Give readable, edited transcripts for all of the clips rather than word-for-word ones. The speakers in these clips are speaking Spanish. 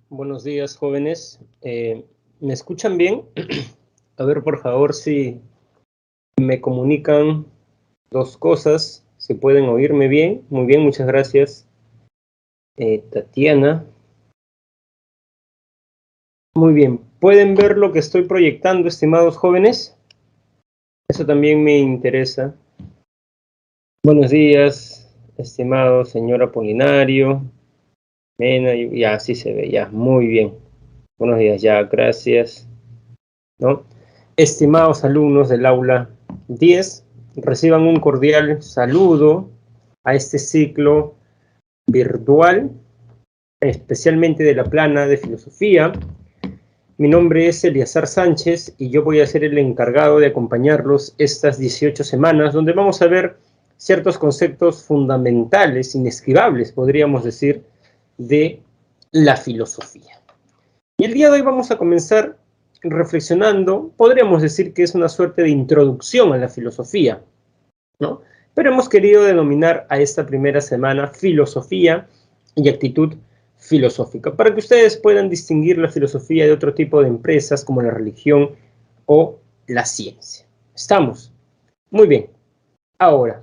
Buenos días, jóvenes. ¿Me escuchan bien? A ver, por favor, si me comunican dos cosas, si pueden oírme bien. Muy bien, muchas gracias. Tatiana. Muy bien. ¿Pueden ver lo que estoy proyectando, estimados jóvenes? Eso también me interesa. Buenos días, estimado señor Apolinario. Mena, ya, así se ve, ya, muy bien. Buenos días, ya, gracias. ¿No? Estimados alumnos del aula 10, reciban un cordial saludo a este ciclo virtual, especialmente de la plana de filosofía. Mi nombre es Eliazar Sánchez y yo voy a ser el encargado de acompañarlos estas 18 semanas, donde vamos a ver ciertos conceptos fundamentales, inesquivables, podríamos decir, de la filosofía. Y el día de hoy vamos a comenzar reflexionando, podríamos decir que es una suerte de introducción a la filosofía, ¿no? Pero hemos querido denominar a esta primera semana filosofía y actitud filosófica, para que ustedes puedan distinguir la filosofía de otro tipo de empresas como la religión o la ciencia. ¿Estamos? Muy bien. Ahora,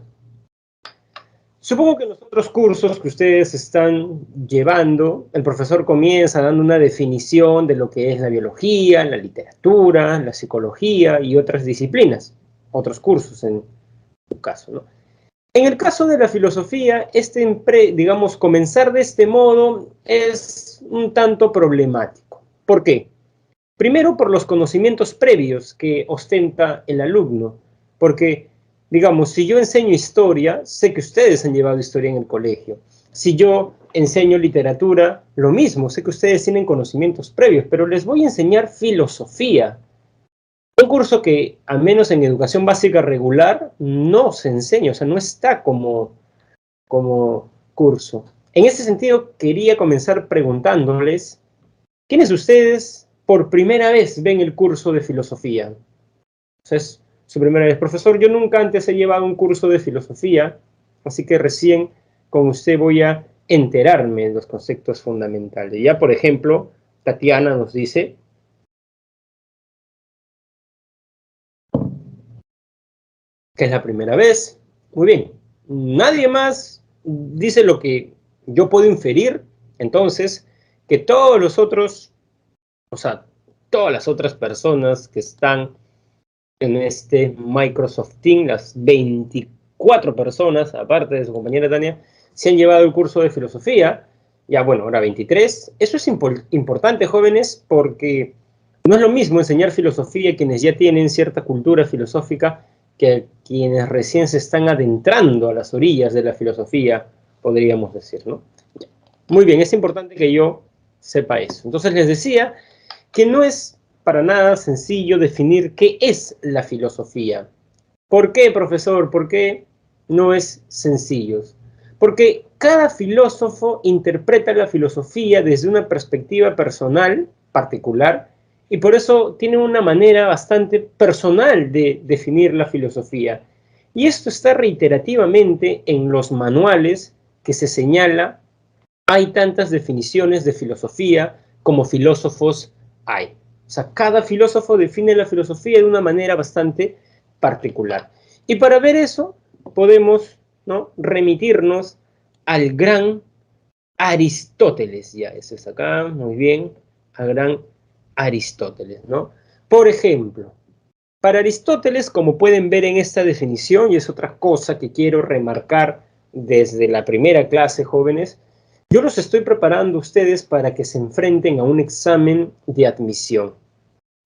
supongo que en los otros cursos que ustedes están llevando, el profesor comienza dando una definición de lo que es la biología, la literatura, la psicología y otras disciplinas, otros cursos en su caso, ¿no? En el caso de la filosofía, digamos, comenzar de este modo es un tanto problemático. ¿Por qué? Primero, por los conocimientos previos que ostenta el alumno, porque, digamos, si yo enseño historia, sé que ustedes han llevado historia en el colegio. Si yo enseño literatura, lo mismo, sé que ustedes tienen conocimientos previos, pero les voy a enseñar filosofía. Un curso que, al menos en educación básica regular, no se enseña, o sea, no está como curso. En ese sentido, quería comenzar preguntándoles, ¿quiénes de ustedes por primera vez ven el curso de filosofía? O sea, es su primera vez. Profesor, yo nunca antes he llevado un curso de filosofía, así que recién con usted voy a enterarme de los conceptos fundamentales. Ya, por ejemplo, Tatiana nos dice que es la primera vez. Muy bien. Nadie más dice lo que yo puedo inferir, entonces, que todos los otros, o sea, todas las otras personas que están en este Microsoft Teams, las 24 personas, aparte de su compañera Tania, se han llevado el curso de filosofía, ya bueno, ahora 23. Eso es importante, jóvenes, porque no es lo mismo enseñar filosofía a quienes ya tienen cierta cultura filosófica que a quienes recién se están adentrando a las orillas de la filosofía, podríamos decir, ¿no? Muy bien, es importante que yo sepa eso. Entonces les decía que no es para nada sencillo definir qué es la filosofía. ¿Por qué, profesor? ¿Por qué no es sencillo? Porque cada filósofo interpreta la filosofía desde una perspectiva personal, particular, y por eso tiene una manera bastante personal de definir la filosofía. Y esto está reiterativamente en los manuales que se señala. Hay tantas definiciones de filosofía como filósofos hay. O sea, cada filósofo define la filosofía de una manera bastante particular. Y para ver eso, podemos, ¿no?, remitirnos al gran Aristóteles. Ya, eso es acá, muy bien, al gran Aristóteles, ¿no? Por ejemplo, para Aristóteles, como pueden ver en esta definición, y es otra cosa que quiero remarcar desde la primera clase, jóvenes, yo los estoy preparando a ustedes para que se enfrenten a un examen de admisión.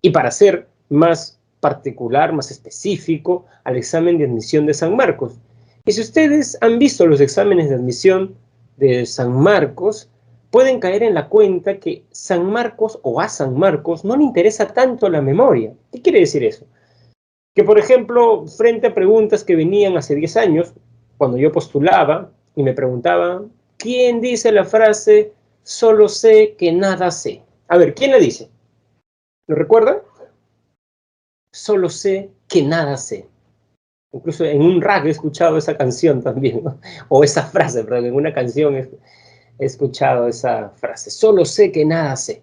Y para ser más particular, más específico, al examen de admisión de San Marcos. Y si ustedes han visto los exámenes de admisión de San Marcos, pueden caer en la cuenta que San Marcos o a San Marcos no le interesa tanto la memoria. ¿Qué quiere decir eso? Que, por ejemplo, frente a preguntas que venían hace 10 años, cuando yo postulaba y me preguntaban, ¿quién dice la frase, solo sé que nada sé? A ver, ¿quién la dice? ¿Lo recuerdan? Solo sé que nada sé. Incluso en un rap he escuchado esa canción también, ¿no? O esa frase, perdón, en una canción. he escuchado esa frase, solo sé que nada sé,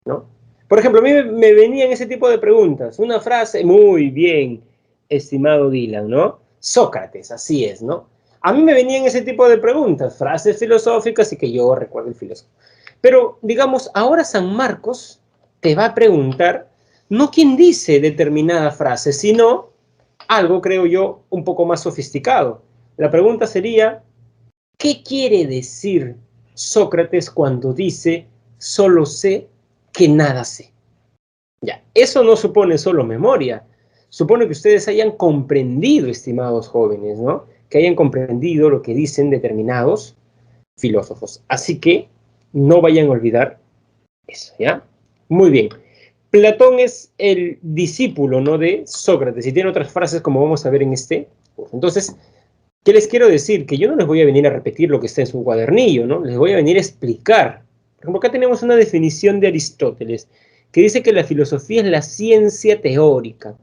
¿no? Por ejemplo, a mí me venían ese tipo de preguntas, una frase, muy bien, estimado Dylan, ¿no? Sócrates, así es, ¿no? A mí me venían ese tipo de preguntas, frases filosóficas y que yo recuerdo el filósofo. Pero, digamos, ahora San Marcos te va a preguntar, no quién dice determinada frase, sino algo, creo yo, un poco más sofisticado. La pregunta sería, ¿qué quiere decir Sócrates cuando dice, solo sé que nada sé? Ya, eso no supone solo memoria, supone que ustedes hayan comprendido, estimados jóvenes, ¿no? Que hayan comprendido lo que dicen determinados filósofos. Así que no vayan a olvidar eso, ¿ya? Muy bien. Platón es el discípulo, ¿no?, de Sócrates y tiene otras frases como vamos a ver en este curso. Entonces, ¿qué les quiero decir? Que yo no les voy a venir a repetir lo que está en su cuadernillo, ¿no? Les voy a venir a explicar. Por ejemplo, acá tenemos una definición de Aristóteles que dice que la filosofía es la ciencia teórica.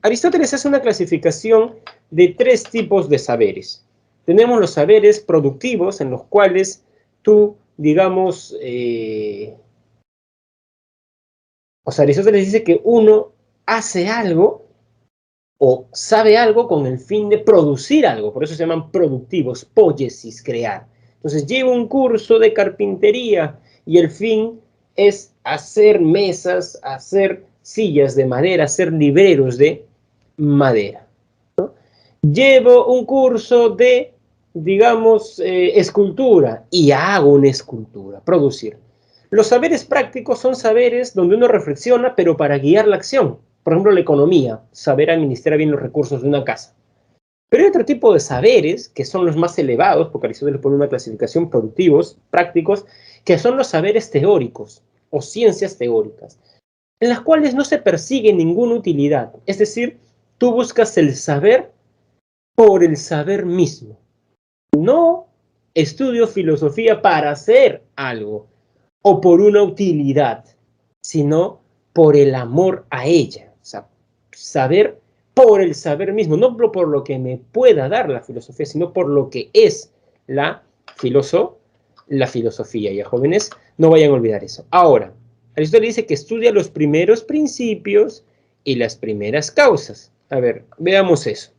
Aristóteles hace una clasificación de 3 tipos de saberes. Tenemos los saberes productivos en los cuales tú, digamos, o sea, Aristóteles dice que uno hace algo o sabe algo con el fin de producir algo, por eso se llaman productivos, poiesis, crear. Entonces llevo un curso de carpintería y el fin es hacer mesas, hacer sillas de madera, hacer libreros de madera, ¿no? Llevo un curso de, digamos, escultura y hago una escultura, producir. Los saberes prácticos son saberes donde uno reflexiona, pero para guiar la acción. Por ejemplo, la economía, saber administrar bien los recursos de una casa. Pero hay otro tipo de saberes, que son los más elevados, porque Aristóteles pone una clasificación productivos, prácticos, que son los saberes teóricos o ciencias teóricas, en las cuales no se persigue ninguna utilidad. Es decir, tú buscas el saber por el saber mismo. No estudio filosofía para hacer algo o por una utilidad, sino por el amor a ella. O sea, saber por el saber mismo, no por lo que me pueda dar la filosofía, sino por lo que es la, la filosofía. Ya, jóvenes, no vayan a olvidar eso. Ahora, Aristóteles dice que estudia los primeros principios y las primeras causas. A ver, veamos eso,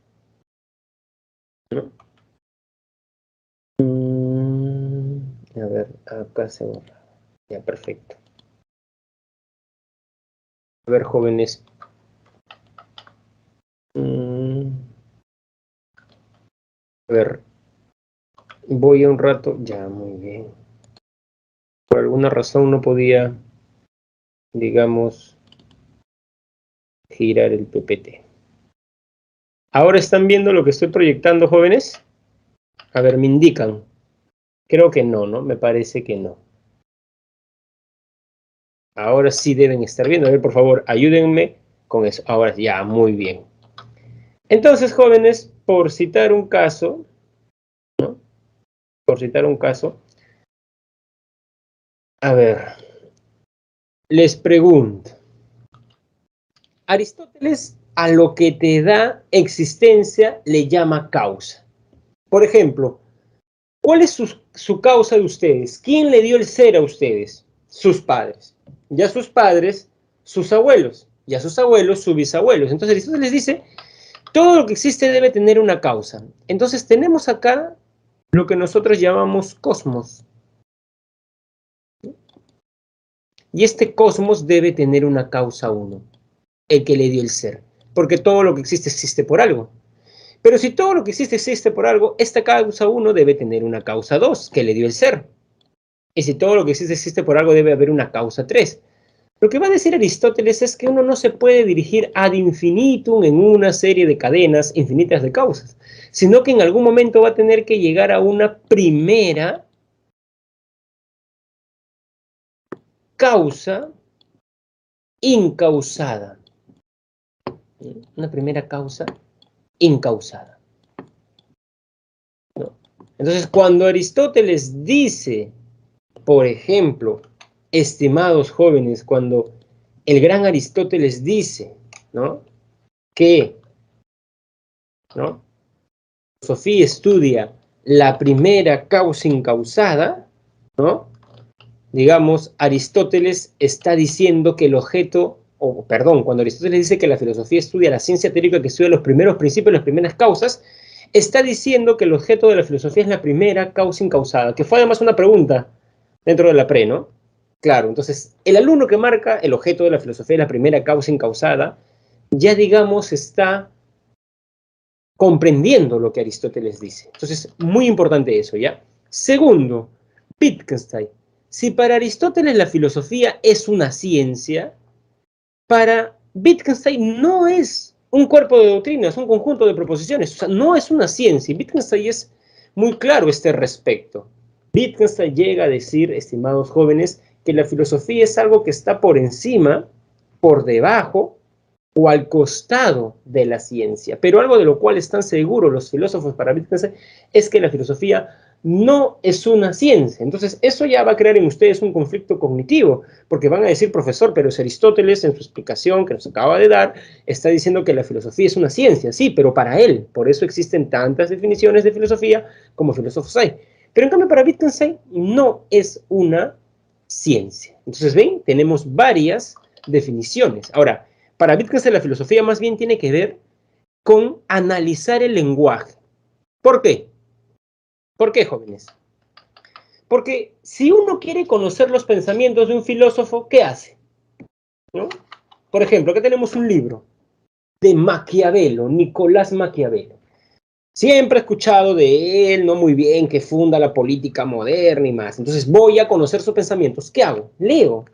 ¿no? A ver, acá se borra. Ya, perfecto. A ver, jóvenes. A ver, voy a un rato. Ya, muy bien. Por alguna razón no podía, digamos, girar el PPT. ¿Ahora están viendo lo que estoy proyectando, jóvenes? A ver, me indican. Creo que no, ¿no? Me parece que no. Ahora sí deben estar viendo. A ver, por favor, ayúdenme con eso. Ahora ya, muy bien. Entonces, jóvenes, por citar un caso, ¿no? Por citar un caso, a ver, les pregunto. Aristóteles a lo que te da existencia le llama causa. Por ejemplo, ¿cuál es su causa de ustedes? ¿Quién le dio el ser a ustedes? Sus padres. Ya sus padres, sus abuelos. Ya sus abuelos, sus bisabuelos. Entonces Aristóteles dice, todo lo que existe debe tener una causa. Entonces tenemos acá lo que nosotros llamamos cosmos. Y este cosmos debe tener una causa uno, el que le dio el ser. Porque todo lo que existe por algo. Pero si todo lo que existe por algo, esta causa 1 debe tener una causa 2, que le dio el ser. Y si todo lo que existe por algo, debe haber una causa 3. Lo que va a decir Aristóteles es que uno no se puede dirigir ad infinitum en una serie de cadenas infinitas de causas, sino que en algún momento va a tener que llegar a una primera causa incausada. Una primera causa incausada, ¿no? Entonces, cuando Aristóteles dice, por ejemplo, estimados jóvenes, cuando el gran Aristóteles dice, ¿no?, que, ¿no?, la filosofía estudia la primera causa incausada, ¿no? Digamos, Aristóteles está diciendo que el objeto, o perdón, cuando Aristóteles dice que la filosofía estudia la ciencia teórica que estudia los primeros principios, las primeras causas, está diciendo que el objeto de la filosofía es la primera causa incausada, que fue además una pregunta dentro de la pre, ¿no? Claro, entonces, el alumno que marca el objeto de la filosofía es la primera causa incausada, ya digamos está comprendiendo lo que Aristóteles dice. Entonces, muy importante eso, ¿ya? Segundo, Wittgenstein. Si para Aristóteles la filosofía es una ciencia, para Wittgenstein no es un cuerpo de doctrinas, un conjunto de proposiciones, o sea, no es una ciencia. Wittgenstein es muy claro a este respecto. Wittgenstein llega a decir, estimados jóvenes, que la filosofía es algo que está por encima, por debajo o al costado de la ciencia. Pero algo de lo cual están seguros los filósofos para Wittgenstein es que la filosofía no es una ciencia. Entonces, eso ya va a crear en ustedes un conflicto cognitivo, porque van a decir, profesor, pero es Aristóteles en su explicación que nos acaba de dar, está diciendo que la filosofía es una ciencia. Sí, pero para él, por eso existen tantas definiciones de filosofía como filósofos hay. Pero en cambio para Wittgenstein no es una ciencia. Entonces, ven, tenemos varias definiciones. Ahora, para Wittgenstein la filosofía más bien tiene que ver con analizar el lenguaje. ¿Por qué? ¿Por qué, jóvenes? Porque si uno quiere conocer los pensamientos de un filósofo, ¿qué hace? ¿No? Por ejemplo, aquí tenemos un libro de Maquiavelo, Nicolás Maquiavelo. Siempre he escuchado de él, no muy bien, que funda la política moderna y más. Entonces voy a conocer sus pensamientos. ¿Qué hago? Leo.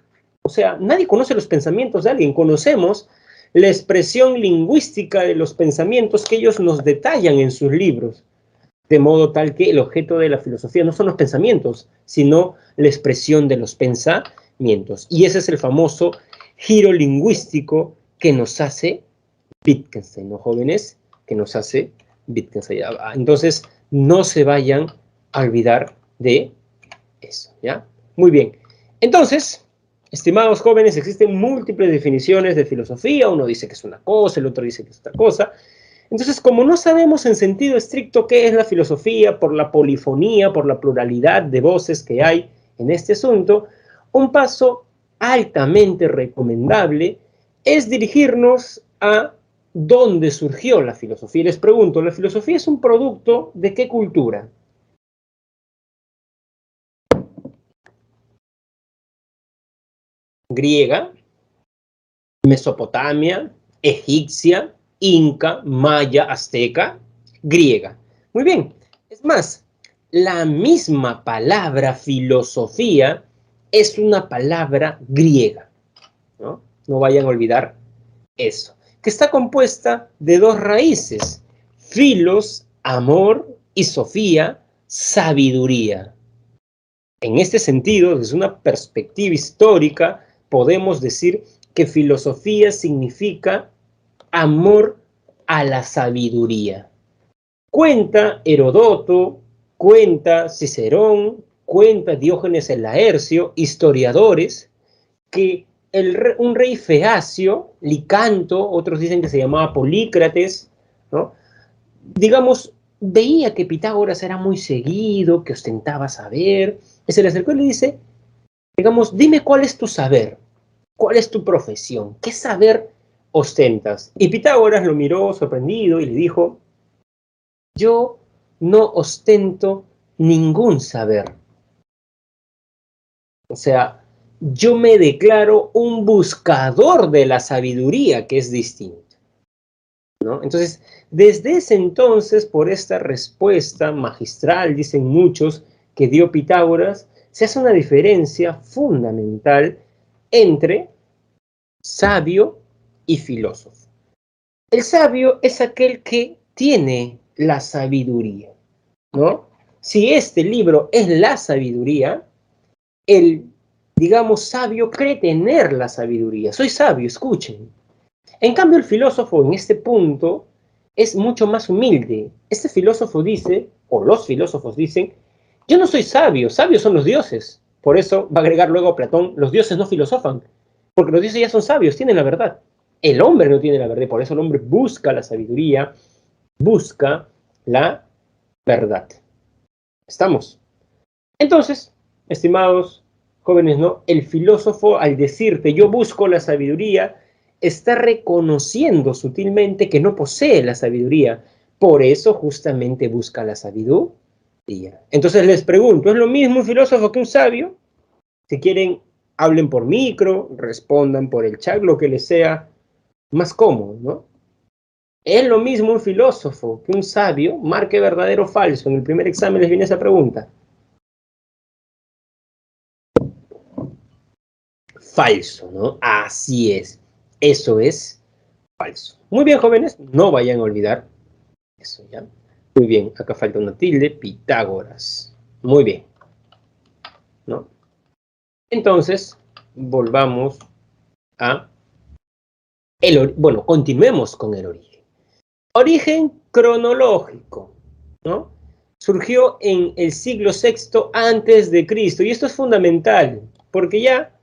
O sea, nadie conoce los pensamientos de alguien. Conocemos la expresión lingüística de los pensamientos que ellos nos detallan en sus libros. De modo tal que el objeto de la filosofía no son los pensamientos, sino la expresión de los pensamientos. Y ese es el famoso giro lingüístico que nos hace Wittgenstein, ¿no, jóvenes? Que nos hace Wittgenstein. Entonces, no se vayan a olvidar de eso, ¿ya? Muy bien. Entonces, estimados jóvenes, existen múltiples definiciones de filosofía. Uno dice que es una cosa, el otro dice que es otra cosa. Entonces, como no sabemos en sentido estricto qué es la filosofía, por la polifonía, por la pluralidad de voces que hay en este asunto, un paso altamente recomendable es dirigirnos a dónde surgió la filosofía. Y les pregunto, ¿la filosofía es un producto de qué cultura? Griega, Mesopotamia, egipcia, inca, maya, azteca, griega. Muy bien. Es más, la misma palabra filosofía es una palabra griega, ¿no? No vayan a olvidar eso, que está compuesta de dos raíces, filos, amor, y sofía, sabiduría. En este sentido, desde una perspectiva histórica, podemos decir que filosofía significa amor a la sabiduría. Cuenta Herodoto, cuenta Cicerón, cuenta Diógenes el Laercio, historiadores, que un rey feacio, Licanto, otros dicen que se llamaba Polícrates, ¿no? Digamos, veía que Pitágoras era muy seguido, que ostentaba saber, y se le acercó y le dice, digamos, dime cuál es tu saber, cuál es tu profesión, qué saber ostentas. Y Pitágoras lo miró sorprendido y le dijo, yo no ostento ningún saber. O sea, yo me declaro un buscador de la sabiduría, que es distinto, ¿no? Entonces, desde ese entonces, por esta respuesta magistral, dicen muchos, que dio Pitágoras, se hace una diferencia fundamental entre sabio y filósofo. El sabio es aquel que tiene la sabiduría, ¿no? Si este libro es la sabiduría, el, digamos, sabio cree tener la sabiduría. Soy sabio, escuchen. En cambio, el filósofo en este punto es mucho más humilde. Este filósofo dice, o los filósofos dicen, yo no soy sabio, sabios son los dioses. Por eso va a agregar luego a Platón, los dioses no filosofan, porque los dioses ya son sabios, tienen la verdad. El hombre no tiene la verdad, por eso el hombre busca la sabiduría, busca la verdad. ¿Estamos? Entonces, estimados jóvenes, ¿no? El filósofo, al decirte yo busco la sabiduría, está reconociendo sutilmente que no posee la sabiduría. Por eso justamente busca la sabiduría. Entonces les pregunto, ¿es lo mismo un filósofo que un sabio? Si quieren, hablen por micro, respondan por el chat, lo que les sea más cómodo, ¿no? ¿Es lo mismo un filósofo que un sabio? Marque verdadero o falso. En el primer examen les viene esa pregunta. Falso, ¿no? Así es. Eso es falso. Muy bien, jóvenes, no vayan a olvidar eso, ¿ya? Muy bien, acá falta una tilde, Pitágoras. Muy bien, ¿no? Entonces, volvamos a bueno, continuemos con el origen. Origen cronológico, ¿no? Surgió en el siglo VI antes de Cristo, y esto es fundamental, porque ya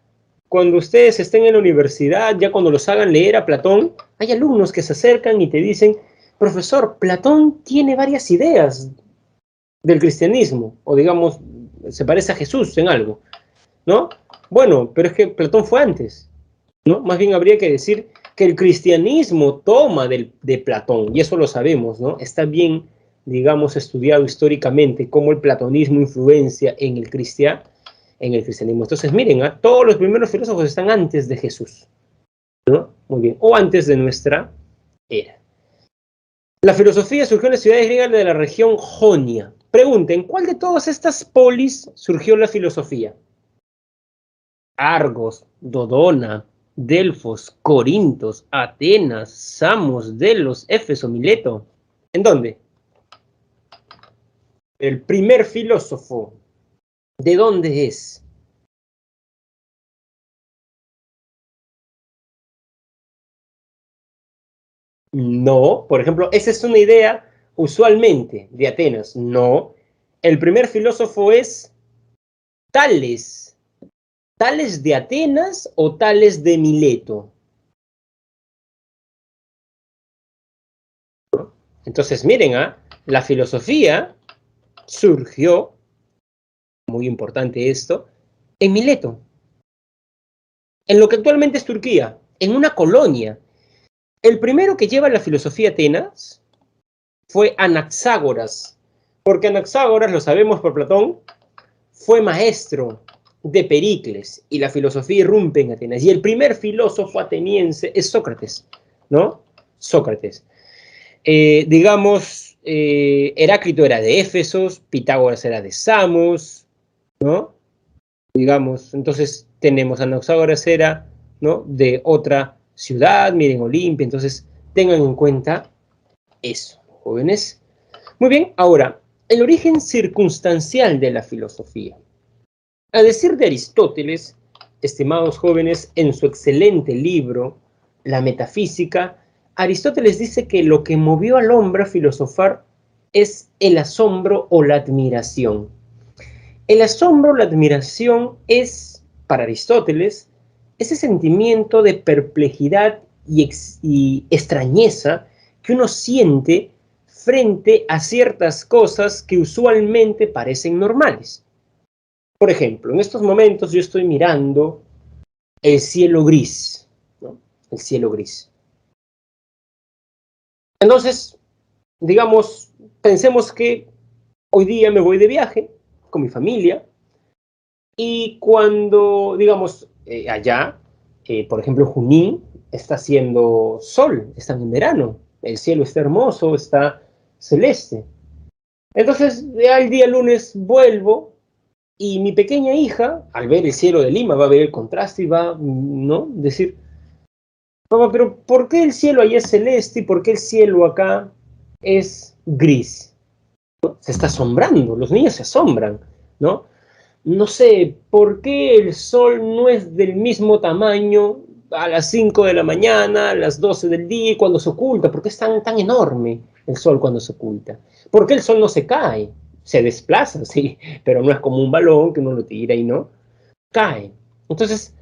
cuando ustedes estén en la universidad, ya cuando los hagan leer a Platón, hay alumnos que se acercan y te dicen, profesor, Platón tiene varias ideas del cristianismo, o digamos, se parece a Jesús en algo, ¿no? Bueno, pero es que Platón fue antes, ¿no? Más bien habría que decir que el cristianismo toma de Platón, y eso lo sabemos, ¿no? Está bien, digamos, estudiado históricamente cómo el platonismo influencia en el cristianismo. Entonces, miren, todos los primeros filósofos están antes de Jesús, ¿no? Muy bien, o antes de nuestra era. La filosofía surgió en las ciudades griegas de la región Jonia. Pregunten, ¿cuál de todas estas polis surgió la filosofía? Argos, Dodona, Delfos, Corintos, Atenas, Samos, Delos, Éfeso, Mileto. ¿En dónde? El primer filósofo. ¿De dónde es? No, por ejemplo, esa es una idea usualmente de Atenas. No, el primer filósofo es Tales. ¿Tales de Atenas o Tales de Mileto? Entonces, miren, la filosofía surgió, muy importante esto, en Mileto, en lo que actualmente es Turquía, en una colonia. El primero que lleva la filosofía a Atenas fue Anaxágoras, porque Anaxágoras, lo sabemos por Platón, fue maestro de Pericles y la filosofía irrumpe en Atenas. Y el primer filósofo ateniense es Sócrates, ¿no? Sócrates. Digamos, Heráclito era de Éfeso, Pitágoras era de Samos, ¿no? Digamos, entonces tenemos Anaxágoras era, ¿no? De otra ciudad, miren, Olimpia, entonces tengan en cuenta eso, jóvenes. Muy bien, ahora, el origen circunstancial de la filosofía. A decir de Aristóteles, estimados jóvenes, en su excelente libro, La Metafísica, Aristóteles dice que lo que movió al hombre a filosofar es el asombro o la admiración. El asombro o la admiración es, para Aristóteles, ese sentimiento de perplejidad y extrañeza que uno siente frente a ciertas cosas que usualmente parecen normales. Por ejemplo, en estos momentos yo estoy mirando el cielo gris, ¿no? El cielo gris. Entonces, digamos, pensemos que hoy día me voy de viaje con mi familia y cuando, digamos, allá, por ejemplo, Junín, está haciendo sol, están en verano, el cielo está hermoso, está celeste. Entonces, ya el día lunes vuelvo y mi pequeña hija, al ver el cielo de Lima, va a ver el contraste y va, ¿no? Decir, papá, pero ¿por qué el cielo allá es celeste y por qué el cielo acá es gris? ¿No? Se está asombrando, los niños se asombran, ¿no? No sé, ¿por qué el sol no es del mismo tamaño a las 5 de la mañana, a las 12 del día y cuando se oculta? ¿Por qué es tan enorme el sol cuando se oculta? ¿Por qué el sol no se cae? Se desplaza, sí, pero no es como un balón que uno lo tira y no cae. Entonces,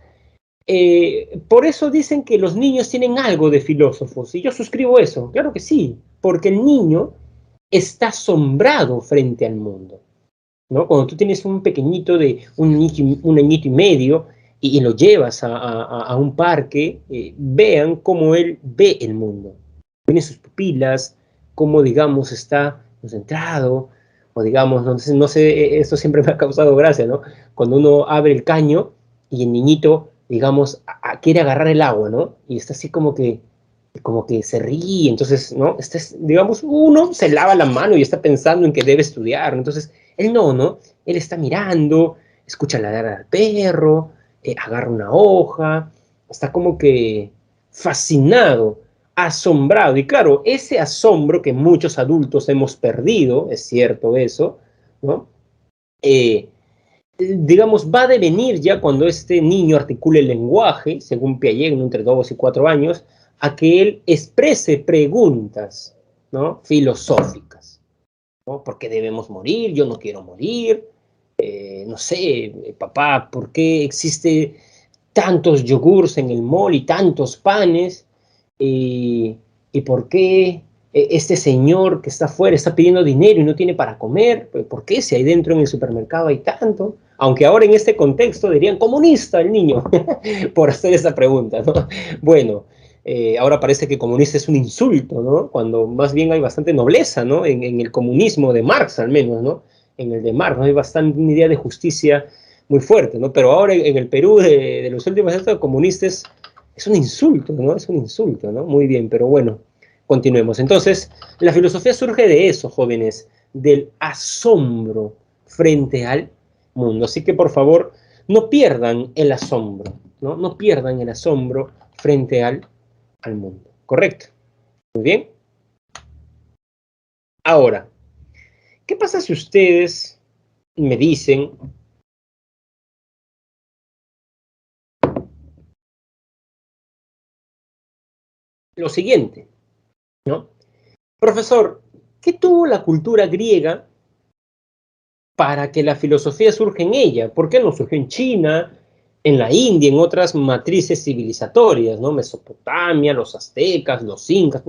por eso dicen que los niños tienen algo de filósofos, y yo suscribo eso, claro que sí, porque el niño está asombrado frente al mundo, ¿no? Cuando tú tienes un pequeñito de un añito y medio y lo llevas a un parque, vean cómo él ve el mundo. Tiene sus pupilas, cómo, digamos, está concentrado, o digamos, no sé, esto siempre me ha causado gracia, ¿no? Cuando uno abre el caño y el niñito, digamos, quiere agarrar el agua, ¿no? Y está así como que se ríe, entonces, ¿no? Digamos, uno se lava la mano y está pensando en que debe estudiar, entonces, él no, él está mirando, escucha ladrar al perro, agarra una hoja, está como que fascinado, asombrado, y claro, ese asombro que muchos adultos hemos perdido, es cierto eso, ¿no? Digamos, va a devenir ya cuando este niño articule el lenguaje, según Piaget, entre 2 y 4 años, a que él exprese preguntas, ¿no? Filosóficas, ¿no? ¿Por qué debemos morir? Yo no quiero morir. No sé, papá, ¿por qué existe tantos yogures en el mall y tantos panes? ¿Y por qué este señor que está afuera está pidiendo dinero y no tiene para comer? ¿Por qué si ahí dentro en el supermercado hay tanto? Aunque ahora en este contexto dirían comunista el niño, por hacer esa pregunta, ¿no? Bueno, ahora parece que comunista es un insulto, ¿no? Cuando más bien hay bastante nobleza, ¿no? En el comunismo de Marx, al menos, ¿no? En el de Marx, ¿no? Hay bastante una idea de justicia muy fuerte, ¿no? Pero ahora en el Perú de los últimos años comunistas es un insulto, ¿no? Es un insulto, ¿no? Muy bien, pero bueno, continuemos. Entonces, la filosofía surge de eso, jóvenes, del asombro frente al mundo. Así que, por favor, no pierdan el asombro, ¿no? No pierdan el asombro frente al mundo. ¿Correcto? Muy bien. Ahora, ¿qué pasa si ustedes me dicen lo siguiente, ¿no? Profesor, ¿qué tuvo la cultura griega para que la filosofía surja en ella? ¿Por qué no surgió en China, en la India, en otras matrices civilizatorias, ¿no? Mesopotamia, los aztecas, los incas,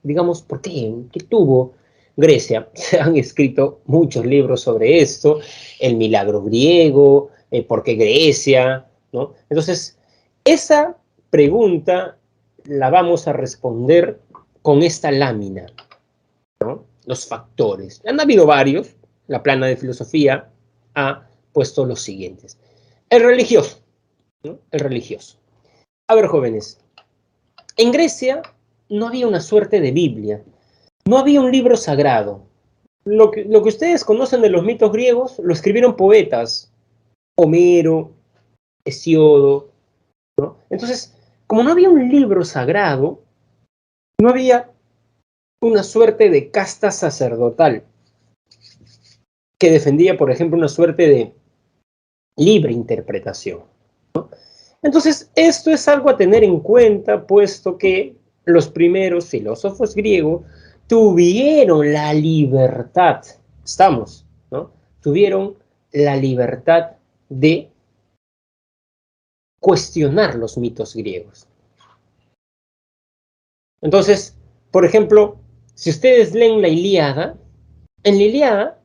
digamos, ¿por qué? ¿Qué tuvo Grecia? Se han escrito muchos libros sobre esto, el milagro griego, ¿por qué Grecia? ¿No? Entonces, esa pregunta la vamos a responder con esta lámina, ¿no? Los factores. Han habido varios, la plana de filosofía ha puesto los siguientes. El religioso, ¿no? El religioso. A ver, jóvenes, en Grecia no había una suerte de Biblia, no había un libro sagrado. Lo que ustedes conocen de los mitos griegos lo escribieron poetas, Homero, Hesiodo, ¿no? Entonces, como no había un libro sagrado, no había una suerte de casta sacerdotal que defendía, por ejemplo, una suerte de libre interpretación, ¿no? Entonces, esto es algo a tener en cuenta, puesto que los primeros filósofos griegos tuvieron la libertad, estamos, ¿no? Tuvieron la libertad de cuestionar los mitos griegos. Entonces, por ejemplo, si ustedes leen la Ilíada, en la Ilíada,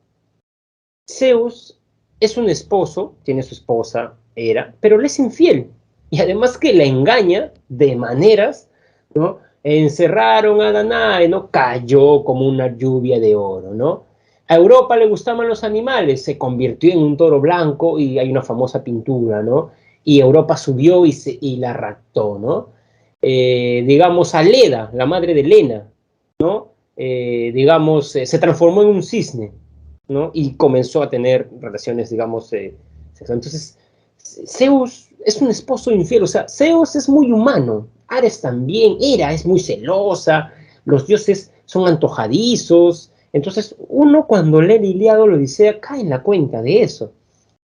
Zeus es un esposo, tiene su esposa, Hera, pero le es infiel. Y además que la engaña de maneras, ¿no? Encerraron a Danae, ¿no? Cayó como una lluvia de oro, ¿no? A Europa le gustaban los animales, se convirtió en un toro blanco y hay una famosa pintura, ¿no? Y Europa subió y la raptó, ¿no? Digamos, a Leda, la madre de Lena, ¿no? Digamos, se transformó en un cisne, ¿no? Y comenzó a tener relaciones, digamos, sexuales. Entonces, Zeus es un esposo infiel, o sea, Zeus es muy humano, Ares también, Hera es muy celosa, los dioses son antojadizos, entonces uno cuando lee el Iliado, la Odisea, cae en la cuenta de eso,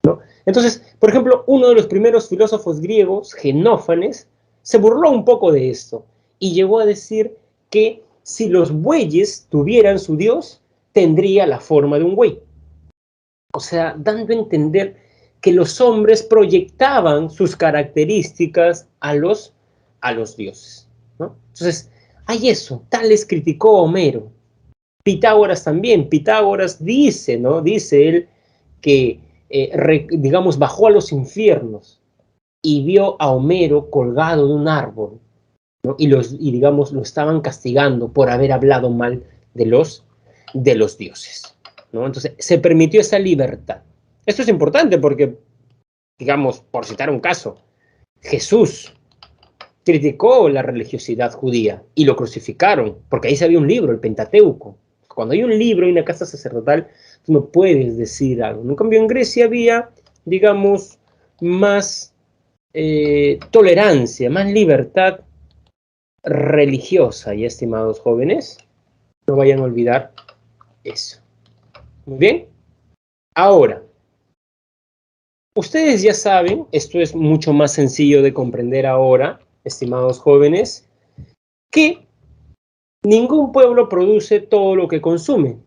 ¿no? Entonces, por ejemplo, uno de los primeros filósofos griegos, Genófanes, se burló un poco de esto y llegó a decir que si los bueyes tuvieran su dios, tendría la forma de un buey. O sea, dando a entender que los hombres proyectaban sus características a los dioses, ¿no? Entonces, hay eso, Tales criticó a Homero, Pitágoras también, Pitágoras dice, ¿no? Dice él que, digamos, bajó a los infiernos y vio a Homero colgado de un árbol, ¿no? Y digamos, lo estaban castigando por haber hablado mal de los dioses, ¿no? Entonces, se permitió esa libertad. Esto es importante porque, digamos, por citar un caso, Jesús criticó la religiosidad judía y lo crucificaron, porque ahí se había un libro, el Pentateuco. Cuando hay un libro y una casa sacerdotal, tú no puedes decir algo. En cambio, en Grecia había, digamos, más tolerancia, más libertad religiosa, y estimados jóvenes, no vayan a olvidar eso. Muy bien. Ahora, ustedes ya saben, esto es mucho más sencillo de comprender ahora, estimados jóvenes, que ningún pueblo produce todo lo que consume,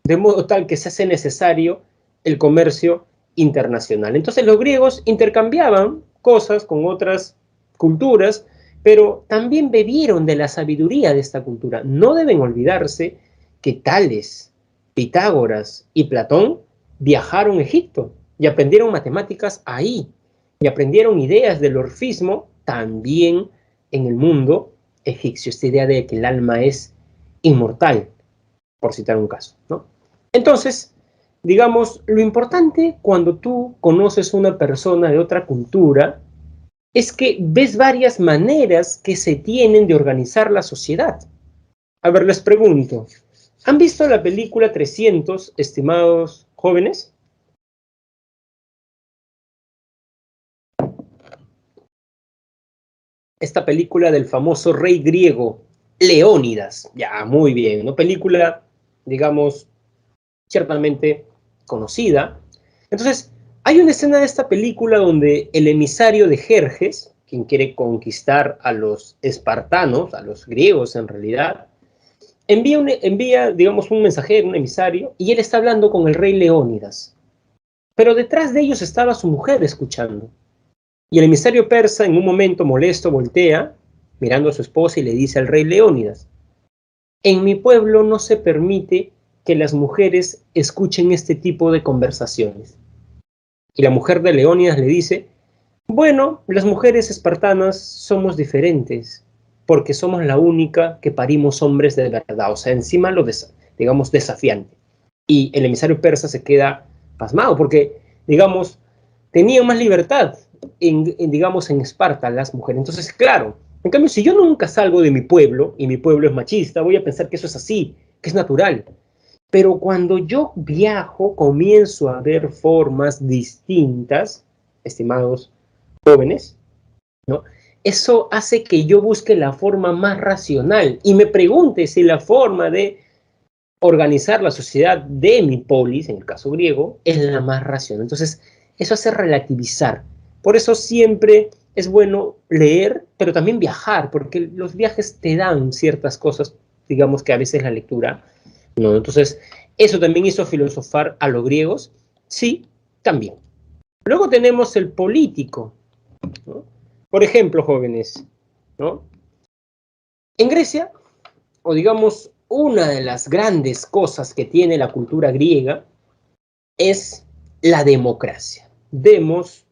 de modo tal que se hace necesario el comercio internacional. Entonces los griegos intercambiaban cosas con otras culturas, pero también bebieron de la sabiduría de esta cultura. No deben olvidarse que Tales, Pitágoras y Platón viajaron a Egipto y aprendieron matemáticas ahí, y aprendieron ideas del orfismo también en el mundo egipcio, esta idea de que el alma es inmortal, por citar un caso, ¿no? Entonces, digamos, lo importante cuando tú conoces una persona de otra cultura es que ves varias maneras que se tienen de organizar la sociedad. A ver, les pregunto, ¿han visto la película 300, estimados jóvenes? Esta película del famoso rey griego Leónidas. Ya, muy bien, una película, digamos, ciertamente conocida. Entonces, hay una escena de esta película donde el emisario de Jerjes, quien quiere conquistar a los espartanos, a los griegos en realidad, envía, digamos, un mensajero, un emisario, y él está hablando con el rey Leónidas. Pero detrás de ellos estaba su mujer escuchando. Y el emisario persa, en un momento molesto, voltea, mirando a su esposa, y le dice al rey Leónidas: en mi pueblo no se permite que las mujeres escuchen este tipo de conversaciones. Y la mujer de Leónidas le dice: bueno, las mujeres espartanas somos diferentes, porque somos la única que parimos hombres de verdad. O sea, encima lo, digamos, desafiante. Y el emisario persa se queda pasmado, porque, digamos, tenían más libertad digamos, en Esparta las mujeres. Entonces, claro, en cambio, si yo nunca salgo de mi pueblo, y mi pueblo es machista, voy a pensar que eso es así, que es natural. Pero cuando yo viajo, comienzo a ver formas distintas, estimados jóvenes, ¿no? Eso hace que yo busque la forma más racional y me pregunte si la forma de organizar la sociedad de mi polis, en el caso griego, es la más racional. Entonces, eso hace relativizar. Por eso siempre es bueno leer, pero también viajar, porque los viajes te dan ciertas cosas, digamos que a veces la lectura no. Entonces, eso también hizo filosofar a los griegos. Sí, también. Luego tenemos el político, ¿no? Por ejemplo, jóvenes, ¿no? En Grecia, o digamos, una de las grandes cosas que tiene la cultura griega es la democracia. Demos,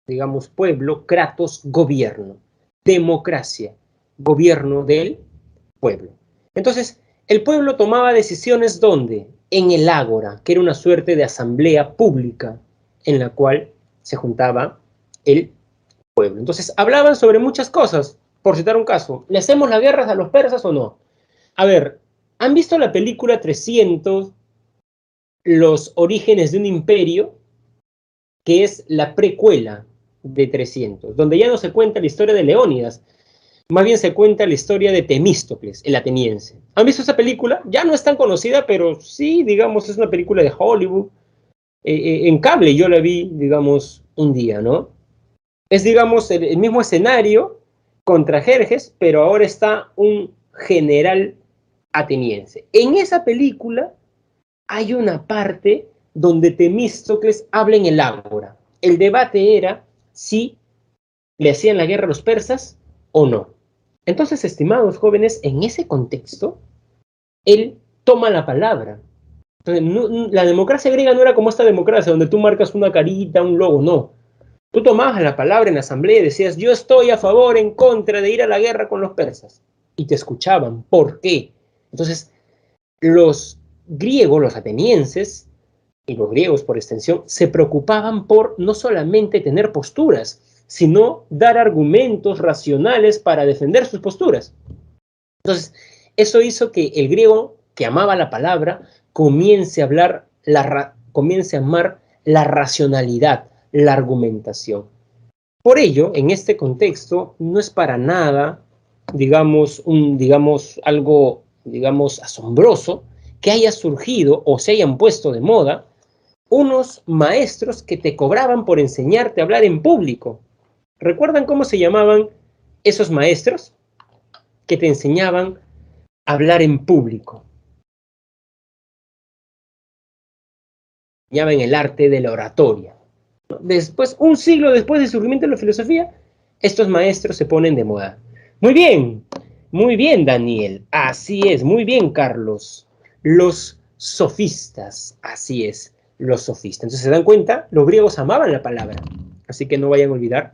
digamos, pueblo, kratos, gobierno. Democracia, gobierno del pueblo. Entonces, el pueblo tomaba decisiones ¿dónde? En el ágora, que era una suerte de asamblea pública en la cual se juntaba el pueblo. Entonces, hablaban sobre muchas cosas. Por citar un caso, ¿le hacemos la guerra a los persas o no? A ver, ¿han visto la película 300, Los orígenes de un imperio? Que es la precuela de 300, donde ya no se cuenta la historia de Leónidas, más bien se cuenta la historia de Temístocles, el ateniense. ¿Han visto esa película? Ya no es tan conocida, pero sí, digamos, es una película de Hollywood. En cable yo la vi, digamos, un día, ¿no? Es, digamos, el mismo escenario contra Jerjes, pero ahora está un general ateniense. En esa película hay una parte donde Temístocles habla en el ágora. El debate era si le hacían la guerra a los persas o no. Entonces, estimados jóvenes, en ese contexto, él toma la palabra Entonces, la democracia griega no era como esta democracia, donde tú marcas una carita, un logo, no. Tú tomabas la palabra en la asamblea y decías, yo estoy a favor, en contra de ir a la guerra con los persas. Y te escuchaban. ¿Por qué? Entonces, los griegos, los atenienses, y los griegos por extensión, se preocupaban por no solamente tener posturas, sino dar argumentos racionales para defender sus posturas. Entonces, eso hizo que el griego, que amaba la palabra, comience a amar la racionalidad, la argumentación. Por ello, en este contexto, no es para nada, digamos, algo, asombroso que haya surgido o se hayan puesto de moda unos maestros que te cobraban por enseñarte a hablar en público. ¿Recuerdan cómo se llamaban esos maestros que te enseñaban a hablar en público? Enseñaban el arte de la oratoria. Después, un siglo después del surgimiento de la filosofía, estos maestros se ponen de moda. Muy bien, Daniel. Así es, muy bien, Carlos. Los sofistas, así es, los sofistas. Entonces, ¿se dan cuenta? Los griegos amaban la palabra, así que no vayan a olvidar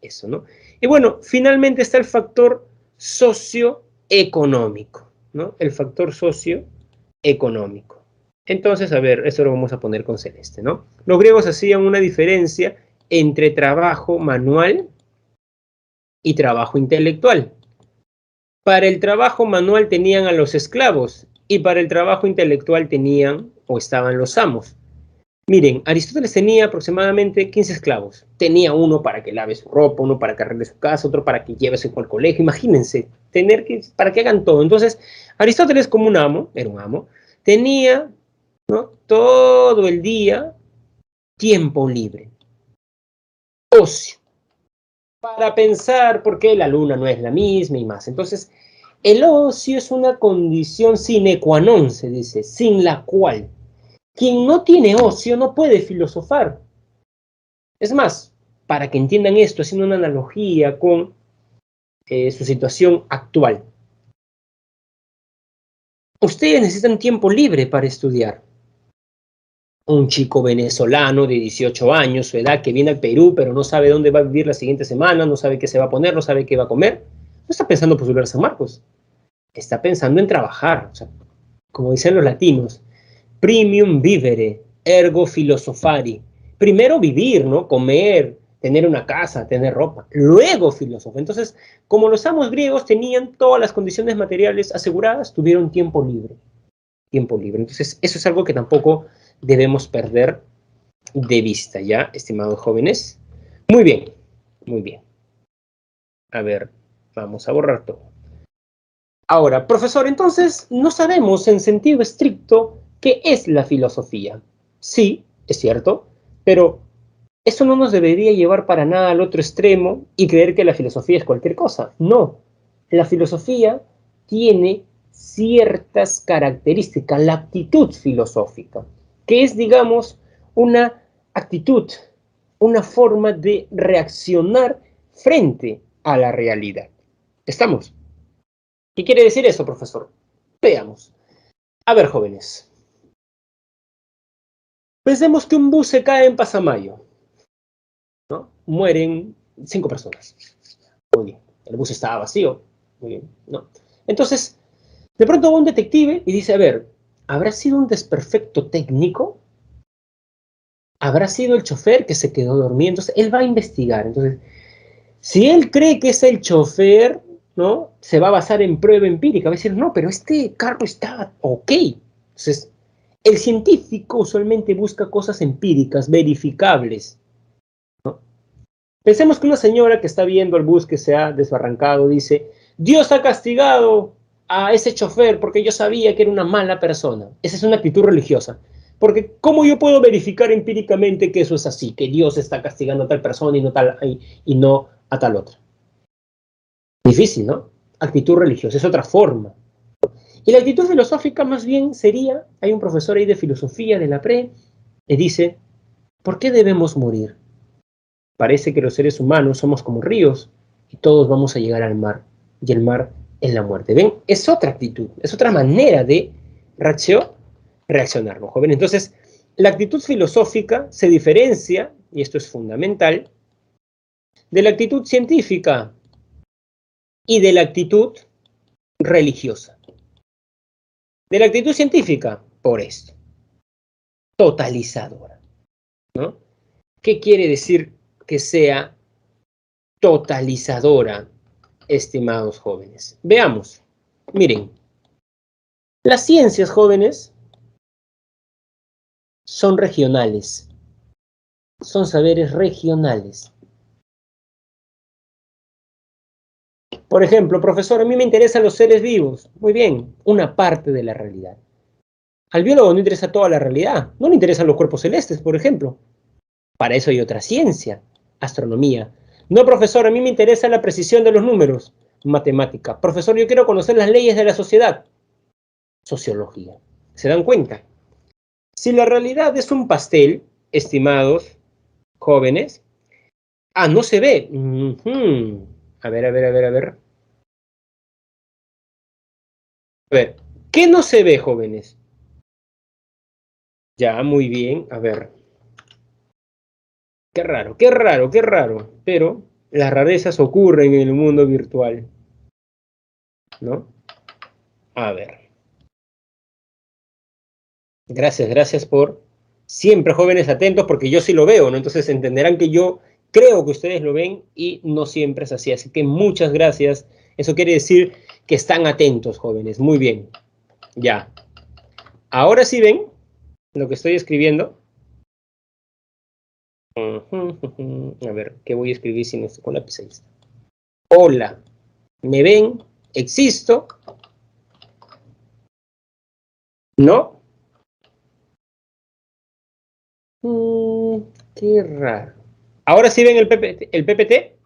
eso, ¿no? Y bueno, finalmente está el factor socioeconómico, ¿no? El factor socioeconómico. Entonces, a ver, eso lo vamos a poner con celeste, ¿no? Los griegos hacían una diferencia entre trabajo manual y trabajo intelectual. Para el trabajo manual tenían a los esclavos y para el trabajo intelectual tenían o estaban los amos. Miren, Aristóteles tenía aproximadamente 15 esclavos. Tenía uno para que lave su ropa, uno para que arregle su casa, otro para que lleve su al colegio. Imagínense, para que hagan todo. Entonces, Aristóteles como un amo, era un amo, tenía, ¿no?, todo el día tiempo libre, ocio, para pensar por qué la luna no es la misma y más. Entonces, el ocio es una condición sine qua non, se dice, sin la cual quien no tiene ocio no puede filosofar. Es más, para que entiendan esto, haciendo una analogía con su situación actual. Ustedes necesitan tiempo libre para estudiar. Un chico venezolano de 18 años, su edad, que viene al Perú, pero no sabe dónde va a vivir la siguiente semana, no sabe qué se va a poner, no sabe qué va a comer, no está pensando en postular a San Marcos. Está pensando en trabajar. O sea, como dicen los latinos, Primium vivere, ergo philosophari. Primero vivir, ¿no? Comer, tener una casa, tener ropa. Luego filosofar. Entonces, como los amos griegos tenían todas las condiciones materiales aseguradas, tuvieron tiempo libre. Tiempo libre. Entonces, eso es algo que tampoco debemos perder de vista, ¿ya, estimados jóvenes? Muy bien, muy bien. A ver, vamos a borrar todo. Ahora, profesor, entonces, no sabemos en sentido estricto ¿qué es la filosofía? Sí, es cierto, pero eso no nos debería llevar para nada al otro extremo y creer que la filosofía es cualquier cosa. No, la filosofía tiene ciertas características, la actitud filosófica, que es, digamos, una actitud, una forma de reaccionar frente a la realidad. ¿Estamos? ¿Qué quiere decir eso, profesor? Veamos. A ver, jóvenes. Pensemos que un bus se cae en Pasamayo, ¿no? Mueren 5 personas. Muy bien. El bus estaba vacío. Muy bien, ¿no? Entonces, de pronto va un detective y dice, a ver, ¿habrá sido un desperfecto técnico? ¿Habrá sido el chofer que se quedó dormido? Entonces, él va a investigar. Entonces, si él cree que es el chofer, ¿no?, se va a basar en prueba empírica. Va a decir, no, pero este carro está ok. Entonces, el científico usualmente busca cosas empíricas, verificables, ¿no? Pensemos que una señora que está viendo el bus que se ha desbarrancado dice, Dios ha castigado a ese chofer porque yo sabía que era una mala persona. Esa es una actitud religiosa. Porque ¿cómo yo puedo verificar empíricamente que eso es así? Que Dios está castigando a tal persona y no a tal otra. Difícil, ¿no? Actitud religiosa, es otra forma. Y la actitud filosófica más bien sería, hay un profesor ahí de filosofía de la pre, y dice, ¿por qué debemos morir? Parece que los seres humanos somos como ríos y todos vamos a llegar al mar, y el mar es la muerte. ¿Ven? Es otra actitud, es otra manera de reaccionar, ¿no, jóvenes? Entonces, la actitud filosófica se diferencia, y esto es fundamental, de la actitud científica y de la actitud religiosa. De la actitud científica, por esto, totalizadora, ¿no? ¿Qué quiere decir que sea totalizadora, estimados jóvenes? Veamos, miren, las ciencias, jóvenes, son regionales, son saberes regionales. Por ejemplo, profesor, a mí me interesan los seres vivos. Muy bien, una parte de la realidad. Al biólogo no interesa toda la realidad, no le interesan los cuerpos celestes, por ejemplo. Para eso hay otra ciencia, astronomía. No, profesor, a mí me interesa la precisión de los números, matemática. Profesor, yo quiero conocer las leyes de la sociedad, sociología. ¿Se dan cuenta? Si la realidad es un pastel, estimados jóvenes, no se ve. A ver. A ver, ¿qué no se ve, jóvenes? Ya, muy bien, a ver. Qué raro, qué raro, qué raro. Pero las rarezas ocurren en el mundo virtual, ¿no? A ver. Gracias por siempre, jóvenes, atentos, porque yo sí lo veo, ¿no? Entonces entenderán que yo creo que ustedes lo ven y no siempre es así. Así que muchas gracias. Eso quiere decir que están atentos, jóvenes. Muy bien. Ya. Ahora sí ven lo que estoy escribiendo. A ver, ¿qué voy a escribir si no estoy con lápiz? Ahí está. Hola. ¿Me ven? ¿Existo? ¿No? Qué raro. ¿Ahora sí ven el PPT?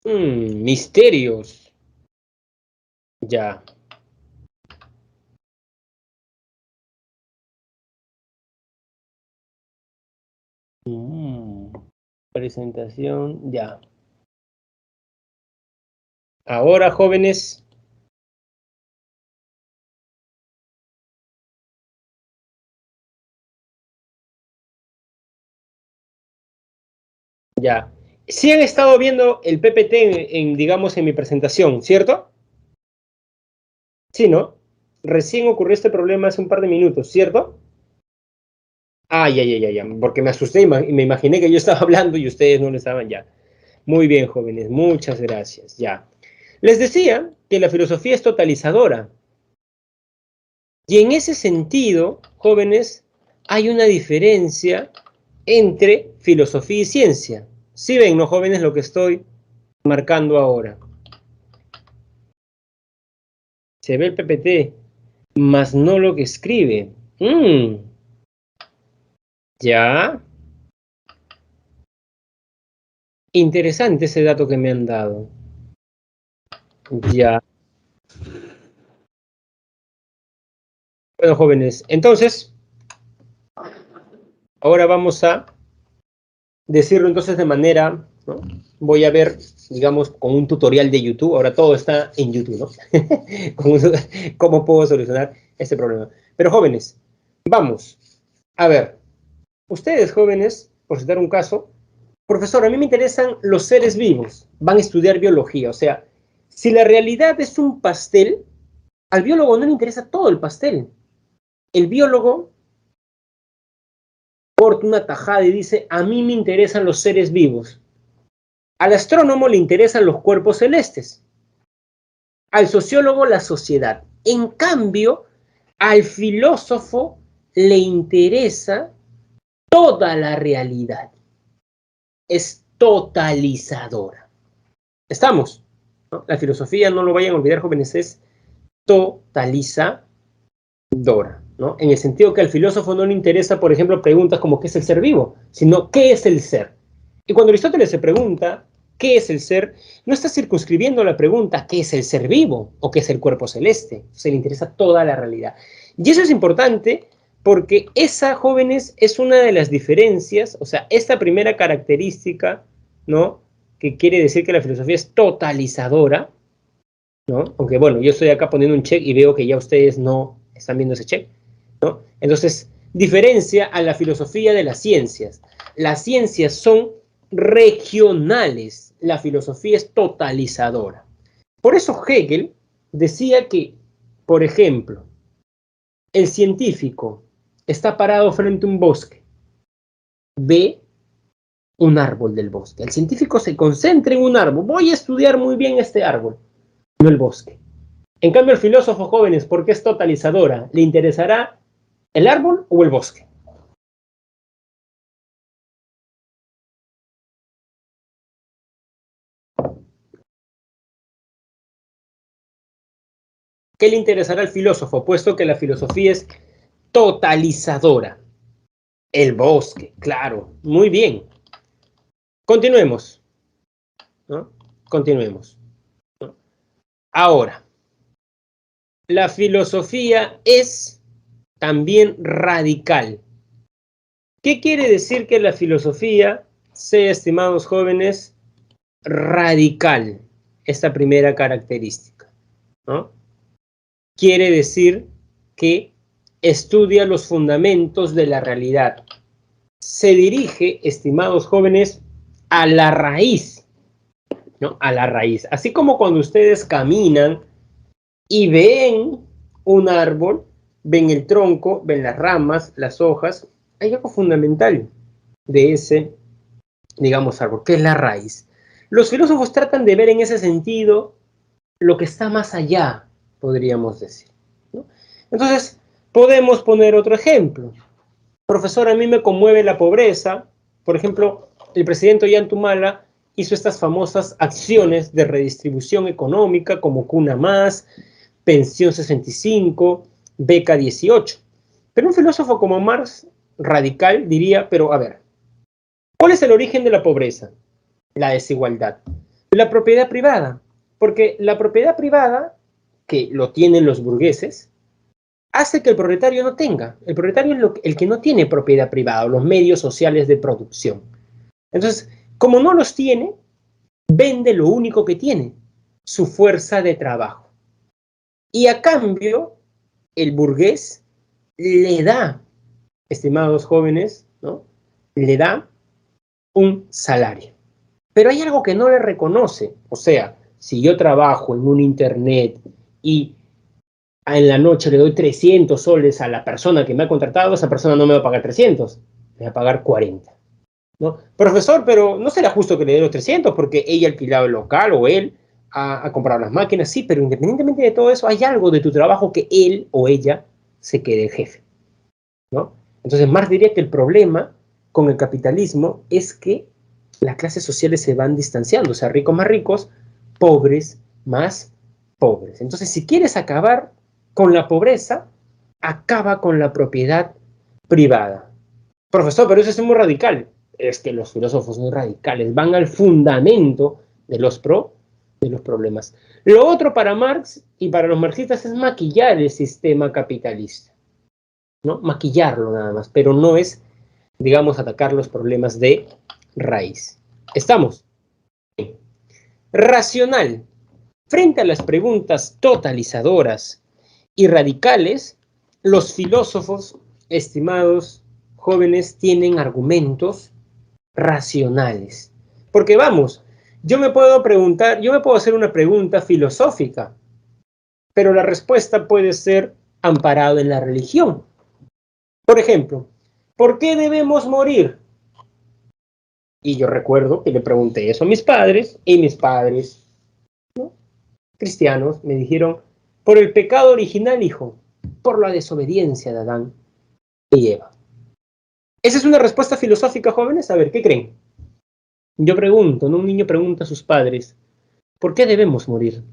Misterios. Ya. Presentación, ya. Ahora, jóvenes. Ya. Sí han estado viendo el PPT digamos, en mi presentación, ¿cierto? Sí, ¿no? Recién ocurrió este problema hace un par de minutos, ¿cierto? Ya, porque me asusté y me imaginé que yo estaba hablando y ustedes no lo estaban ya. Muy bien, jóvenes, muchas gracias, ya. Les decía que la filosofía es totalizadora. Y en ese sentido, jóvenes, hay una diferencia entre filosofía y ciencia. ¿Sí ven, no, jóvenes, lo que estoy marcando ahora? Se ve el PPT, más no lo que escribe. Ya. Interesante ese dato que me han dado. Ya. Bueno, jóvenes, entonces, ahora vamos a decirlo entonces de manera, ¿no? Voy a ver, digamos, con un tutorial de YouTube, ahora todo está en YouTube, ¿no? ¿Cómo puedo solucionar este problema? Pero jóvenes, vamos, a ver, ustedes jóvenes, por citar un caso, profesor, a mí me interesan los seres vivos, van a estudiar biología, o sea, si la realidad es un pastel, al biólogo no le interesa todo el pastel. El biólogo corta una tajada y dice, a mí me interesan los seres vivos. Al astrónomo le interesan los cuerpos celestes. Al sociólogo la sociedad. En cambio, al filósofo le interesa toda la realidad. Es totalizadora. ¿Estamos? ¿No? La filosofía, no lo vayan a olvidar, jóvenes, es totalizadora, ¿no? En el sentido que al filósofo no le interesa, por ejemplo, preguntas como ¿qué es el ser vivo? Sino ¿qué es el ser? Y cuando Aristóteles se pregunta ¿qué es el ser? No está circunscribiendo la pregunta ¿qué es el ser vivo? O ¿qué es el cuerpo celeste? Se le interesa toda la realidad. Y eso es importante porque esa, jóvenes, es una de las diferencias, o sea, esta primera característica, ¿no? Que quiere decir que la filosofía es totalizadora, ¿no? Aunque bueno, yo estoy acá poniendo un check y veo que ya ustedes no están viendo ese check, ¿no? Entonces, diferencia a la filosofía de las ciencias. Las ciencias son regionales, la filosofía es totalizadora. Por eso Hegel decía que, por ejemplo, el científico está parado frente a un bosque, ve un árbol del bosque. El científico se concentra en un árbol. Voy a estudiar muy bien este árbol, no el bosque. En cambio, el filósofo jóvenes, porque es totalizadora, ¿le interesará el árbol o el bosque? ¿Qué le interesará al filósofo? Puesto que la filosofía es totalizadora. El bosque, claro. Muy bien. Continuemos, ¿no? Continuemos, ¿no? Ahora, la filosofía es también radical. ¿Qué quiere decir que la filosofía sea, estimados jóvenes, radical? Esta primera característica, ¿no? Quiere decir que estudia los fundamentos de la realidad. Se dirige, estimados jóvenes, a la raíz, ¿no? A la raíz. Así como cuando ustedes caminan y ven un árbol, ven el tronco, ven las ramas, las hojas, hay algo fundamental de ese, digamos, árbol, que es la raíz. Los filósofos tratan de ver en ese sentido lo que está más allá, podríamos decir, ¿no? Entonces, podemos poner otro ejemplo. Profesor, a mí me conmueve la pobreza. Por ejemplo, el presidente Ollantumala hizo estas famosas acciones de redistribución económica como Cuna Más, Pensión 65, Beca 18. Pero un filósofo como Marx, radical, diría, pero a ver, ¿cuál es el origen de la pobreza? La desigualdad. La propiedad privada, porque la propiedad privada, que lo tienen los burgueses, hace que el proletario no tenga. El proletario es el que no tiene propiedad privada, o los medios sociales de producción. Entonces, como no los tiene, vende lo único que tiene, su fuerza de trabajo. Y a cambio, el burgués le da, estimados jóvenes, ¿no? Le da un salario. Pero hay algo que no le reconoce. O sea, si yo trabajo en un internet y en la noche le doy 300 soles a la persona que me ha contratado, esa persona no me va a pagar 300, me va a pagar 40. ¿No? Profesor, pero no será justo que le dé los 300 porque ella ha alquilado el local o él ha comprado las máquinas. Sí, pero independientemente de todo eso, hay algo de tu trabajo que él o ella se quede el jefe, ¿no? Entonces, Marx diría que el problema con el capitalismo es que las clases sociales se van distanciando, o sea, ricos más ricos, pobres más pobres. Entonces, si quieres acabar con la pobreza, acaba con la propiedad privada. Profesor, pero eso es muy radical. Es que los filósofos son radicales, van al fundamento de los problemas. Lo otro para Marx y para los marxistas es maquillar el sistema capitalista, ¿no? Maquillarlo nada más, pero no es, digamos, atacar los problemas de raíz. ¿Estamos? Racional. Frente a las preguntas totalizadoras y radicales, los filósofos, estimados jóvenes, tienen argumentos racionales. Porque vamos, yo me puedo hacer una pregunta filosófica, pero la respuesta puede ser amparada en la religión. Por ejemplo, ¿por qué debemos morir? Y yo recuerdo que le pregunté eso a mis padres, y mis padres, ¿no?, cristianos, me dijeron, por el pecado original, hijo, por la desobediencia de Adán y Eva. Esa es una respuesta filosófica, jóvenes. A ver, ¿qué creen? Yo pregunto, ¿no? Un niño pregunta a sus padres, ¿por qué debemos morir?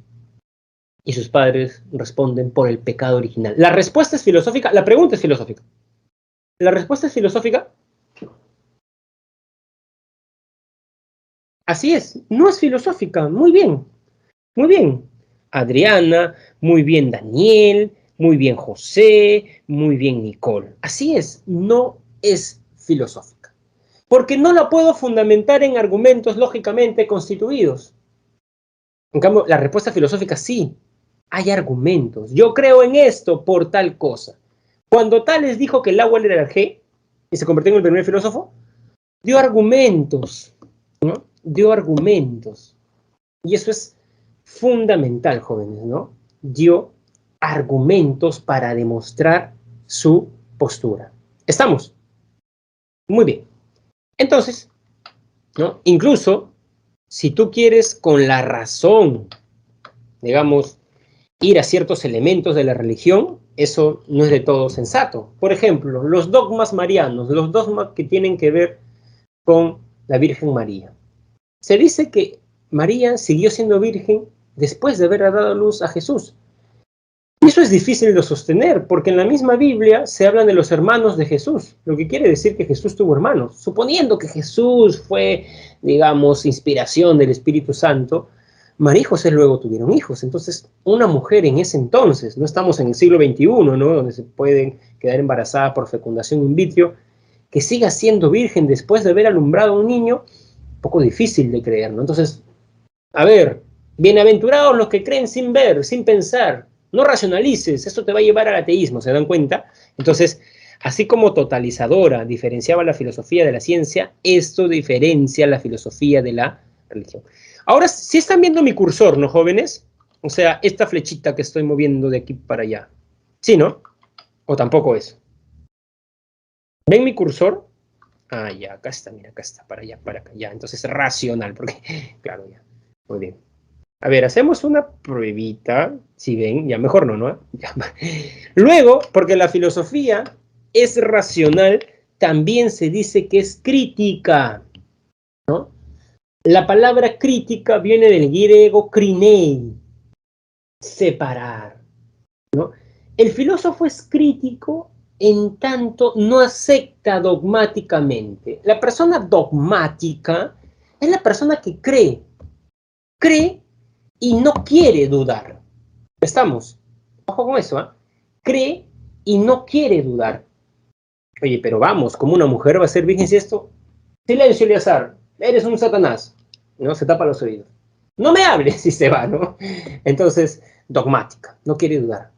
Y sus padres responden, por el pecado original. La respuesta es filosófica, la pregunta es filosófica. La respuesta es filosófica. Así es, no es filosófica. Muy bien, muy bien. Adriana, muy bien Daniel, muy bien José, muy bien Nicole. Así es, no es filosófica. Porque no la puedo fundamentar en argumentos lógicamente constituidos. En cambio, la respuesta filosófica sí, hay argumentos. Yo creo en esto por tal cosa. Cuando Tales dijo que el agua era el G y se convirtió en el primer filósofo, dio argumentos, ¿no? Dio argumentos. Y eso es fundamental, jóvenes, ¿no? Dio argumentos para demostrar su postura. ¿Estamos? Muy bien. Entonces, ¿no? Incluso, si tú quieres con la razón, digamos, ir a ciertos elementos de la religión, eso no es de todo sensato. Por ejemplo, los dogmas marianos, los dogmas que tienen que ver con la Virgen María. Se dice que María siguió siendo virgen después de haber dado a luz a Jesús. Y eso es difícil de sostener, porque en la misma Biblia se hablan de los hermanos de Jesús, lo que quiere decir que Jesús tuvo hermanos. Suponiendo que Jesús fue, digamos, inspiración del Espíritu Santo, María y José luego tuvieron hijos. Entonces, una mujer en ese entonces, no estamos en el siglo XXI, ¿no? Donde se pueden quedar embarazadas por fecundación in vitro, que siga siendo virgen después de haber alumbrado a un niño, un poco difícil de creer, ¿no? Entonces, a ver, bienaventurados los que creen sin ver, sin pensar. No racionalices, esto te va a llevar al ateísmo, ¿se dan cuenta? Entonces, así como totalizadora diferenciaba la filosofía de la ciencia, esto diferencia la filosofía de la religión. Ahora, si están viendo mi cursor, ¿no, jóvenes? O sea, esta flechita que estoy moviendo de aquí para allá. ¿Sí, no? ¿O tampoco eso? ¿Ven mi cursor? Ah, ya, acá está, mira, acá está, para allá, para acá, ya. Entonces, racional, porque, claro, ya. Muy bien. A ver, hacemos una pruebita, si ven, ya mejor no, ¿no? Ya. Luego, porque la filosofía es racional, también se dice que es crítica, ¿no? La palabra crítica viene del griego krinei, separar, ¿no? El filósofo es crítico en tanto no acepta dogmáticamente. La persona dogmática es la persona que cree y no quiere dudar. ¿Estamos? Ojo con eso, ¿eh? Cree y no quiere dudar. Oye, pero vamos, ¿cómo una mujer va a ser virgen si esto? Silencio, Eleazar, eres un satanás. ¿No? Se tapa los oídos. No me hables y se va, ¿no? Entonces, dogmática, no quiere dudar,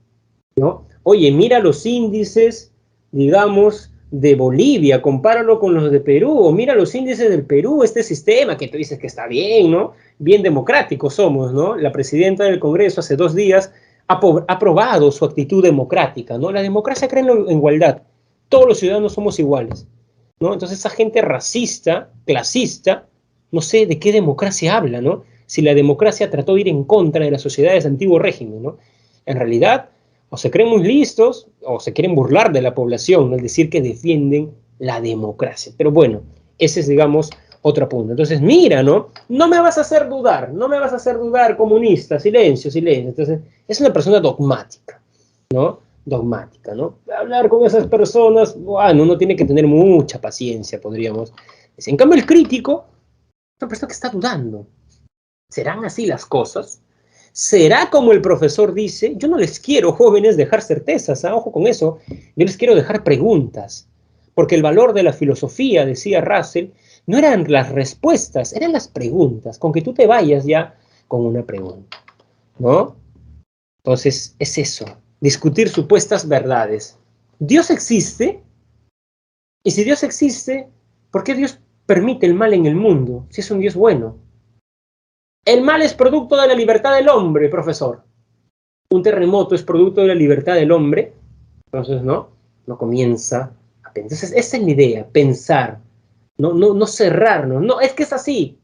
¿no? Oye, mira los índices, digamos, de Bolivia, compáralo con los de Perú, o mira los índices del Perú, este sistema que tú dices que está bien, ¿no? Bien democráticos somos, ¿no? La presidenta del Congreso hace 2 días ha aprobado su actitud democrática, ¿no? La democracia cree en la igualdad, todos los ciudadanos somos iguales, ¿no? Entonces esa gente racista, clasista, no sé de qué democracia habla, ¿no? Si la democracia trató de ir en contra de las sociedades de antiguo régimen, ¿no? En realidad, o se creen muy listos o se quieren burlar de la población, ¿no? Es decir, que defienden la democracia. Pero bueno, ese es, digamos, otro punto. Entonces, mira, ¿no? No me vas a hacer dudar, no me vas a hacer dudar, comunista, silencio, silencio. Entonces, es una persona dogmática, ¿no? Dogmática, ¿no? Hablar con esas personas, bueno, uno tiene que tener mucha paciencia, podríamos decir. En cambio, el crítico, una persona que está dudando. ¿Serán así las cosas? ¿Será como el profesor dice? Yo no les quiero, jóvenes, dejar certezas, ¿eh? Ojo con eso. Yo les quiero dejar preguntas. Porque el valor de la filosofía, decía Russell, no eran las respuestas, eran las preguntas. Con que tú te vayas ya con una pregunta, ¿no? Entonces, es eso. Discutir supuestas verdades. ¿Dios existe? Y si Dios existe, ¿por qué Dios permite el mal en el mundo si es un Dios bueno? El mal es producto de la libertad del hombre, profesor. Un terremoto es producto de la libertad del hombre. Entonces, ¿no? No comienza a pensar. Entonces, esa es la idea, pensar. No cerrarnos. No, es que es así.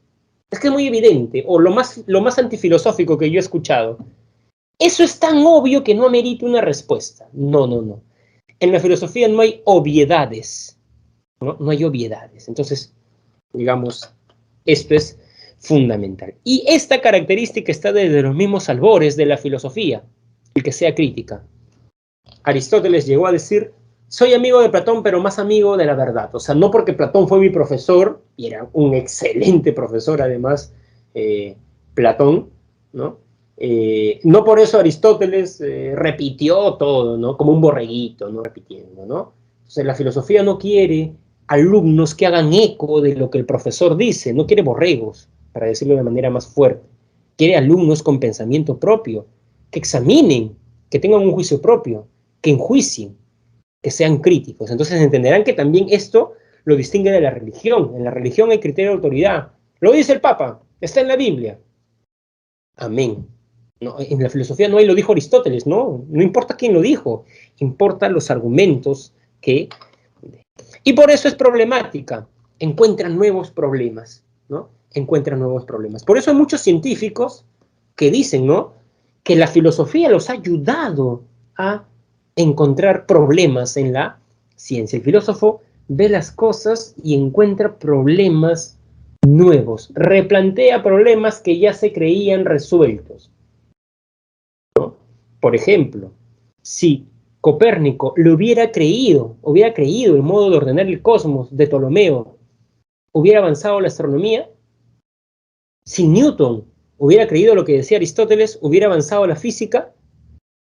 Es que es muy evidente. O lo más antifilosófico que yo he escuchado. Eso es tan obvio que no amerita una respuesta. No. En la filosofía no hay obviedades. No hay obviedades. Entonces, digamos, esto es fundamental. Y esta característica está desde los mismos albores de la filosofía, el que sea crítica. Aristóteles llegó a decir, soy amigo de Platón, pero más amigo de la verdad. O sea, no porque Platón fue mi profesor, y era un excelente profesor además, Platón, ¿no? No por eso Aristóteles repitió todo, ¿no? Como un borreguito, ¿no? Repitiendo, ¿no? Entonces, la filosofía no quiere alumnos que hagan eco de lo que el profesor dice, no quiere borregos, para decirlo de manera más fuerte. quiere alumnos con pensamiento propio, que examinen, que tengan un juicio propio, que enjuicien, que sean críticos. Entonces entenderán que también esto lo distingue de la religión. En la religión hay criterio de autoridad. Lo dice el Papa, está en la Biblia. Amén. No, en la filosofía no hay, lo dijo Aristóteles, no importa quién lo dijo, importan los argumentos que... Y por eso es problemática, encuentran nuevos problemas, ¿no? Encuentran nuevos problemas. Por eso hay muchos científicos que dicen, ¿no?, que la filosofía los ha ayudado a encontrar problemas en la ciencia. El filósofo ve las cosas y encuentra problemas nuevos, replantea problemas que ya se creían resueltos, ¿no? Por ejemplo, si Copérnico le hubiera creído el modo de ordenar el cosmos de Ptolomeo, hubiera avanzado la astronomía. Si Newton hubiera creído lo que decía Aristóteles, hubiera avanzado la física.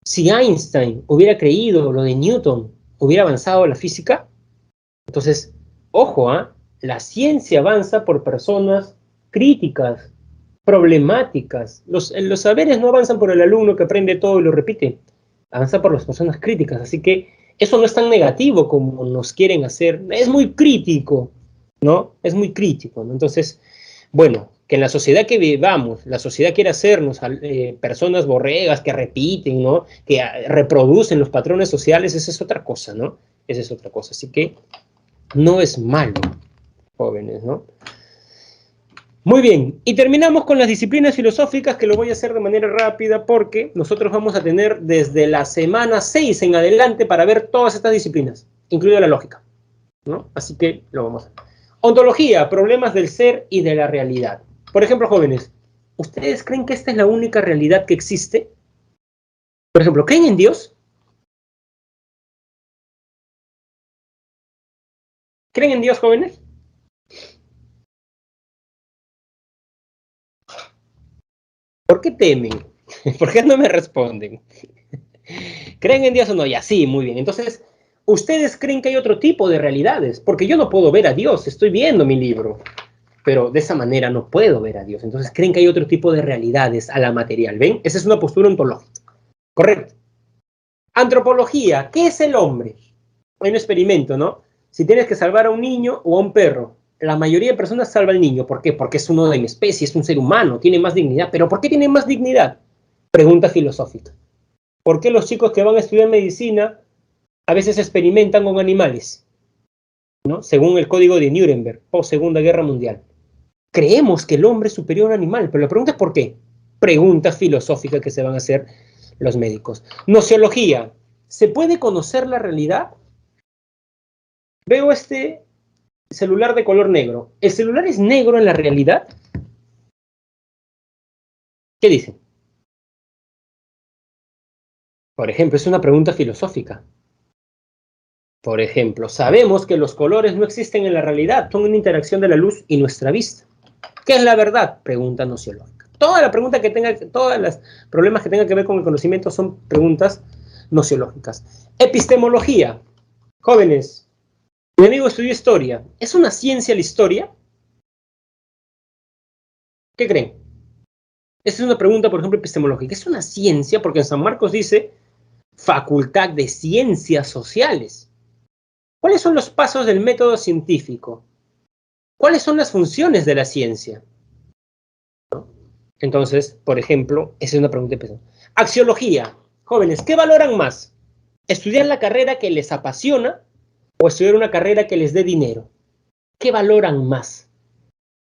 Si Einstein hubiera creído lo de Newton, hubiera avanzado la física. Entonces, ojo, la ciencia avanza por personas críticas, problemáticas. Los saberes no avanzan por el alumno que aprende todo y lo repite, avanza por las personas críticas. Así que eso no es tan negativo como nos quieren hacer. Es muy crítico, ¿no? Es muy crítico, ¿no? Entonces, bueno, que en la sociedad que vivamos, la sociedad quiere hacernos personas borregas que repiten, ¿no?, que reproducen los patrones sociales, esa es otra cosa, ¿no? Esa es otra cosa. Así que no es malo, jóvenes, ¿no? Muy bien, y terminamos con las disciplinas filosóficas, que lo voy a hacer de manera rápida porque nosotros vamos a tener desde la semana 6 en adelante para ver todas estas disciplinas, incluida la lógica, ¿no? Así que lo vamos a ver. Ontología, problemas del ser y de la realidad. Por ejemplo, jóvenes, ¿ustedes creen que esta es la única realidad que existe? Por ejemplo, ¿creen en Dios? ¿Creen en Dios, jóvenes? ¿Por qué temen? ¿Por qué no me responden? ¿Creen en Dios o no? Ya, sí, muy bien. Entonces, ¿ustedes creen que hay otro tipo de realidades? Porque yo no puedo ver a Dios, estoy viendo mi libro, pero de esa manera no puedo ver a Dios. Entonces, ¿creen que hay otro tipo de realidades a la material? ¿Ven? Esa es una postura ontológica. Correcto. Antropología, ¿qué es el hombre? Hay un experimento, ¿no? Si tienes que salvar a un niño o a un perro, la mayoría de personas salva al niño. ¿Por qué? Porque es uno de mi especie, es un ser humano, tiene más dignidad. ¿Pero por qué tiene más dignidad? Pregunta filosófica. ¿Por qué los chicos que van a estudiar medicina a veces experimentan con animales, ¿no?, según el código de Nuremberg, post Segunda Guerra Mundial? Creemos que el hombre es superior a un animal, pero la pregunta es ¿por qué? Pregunta filosófica que se van a hacer los médicos. Nociología. ¿Se puede conocer la realidad? Veo este celular de color negro. ¿El celular es negro en la realidad? ¿Qué dicen? Por ejemplo, es una pregunta filosófica. Por ejemplo, sabemos que los colores no existen en la realidad, son una interacción de la luz y nuestra vista. ¿Qué es la verdad? Pregunta nociológica. Toda la pregunta que tenga, todos los problemas que tengan que ver con el conocimiento son preguntas nociológicas. Epistemología. Jóvenes, mi amigo estudió historia. ¿Es una ciencia la historia? ¿Qué creen? Esa es una pregunta, por ejemplo, epistemológica. ¿Es una ciencia? Porque en San Marcos dice Facultad de Ciencias Sociales. ¿Cuáles son los pasos del método científico? ¿Cuáles son las funciones de la ciencia? ¿No? Entonces, por ejemplo, esa es una pregunta epistemológica. Axiología. Jóvenes, ¿qué valoran más? ¿Estudiar la carrera que les apasiona o estudiar una carrera que les dé dinero? ¿Qué valoran más?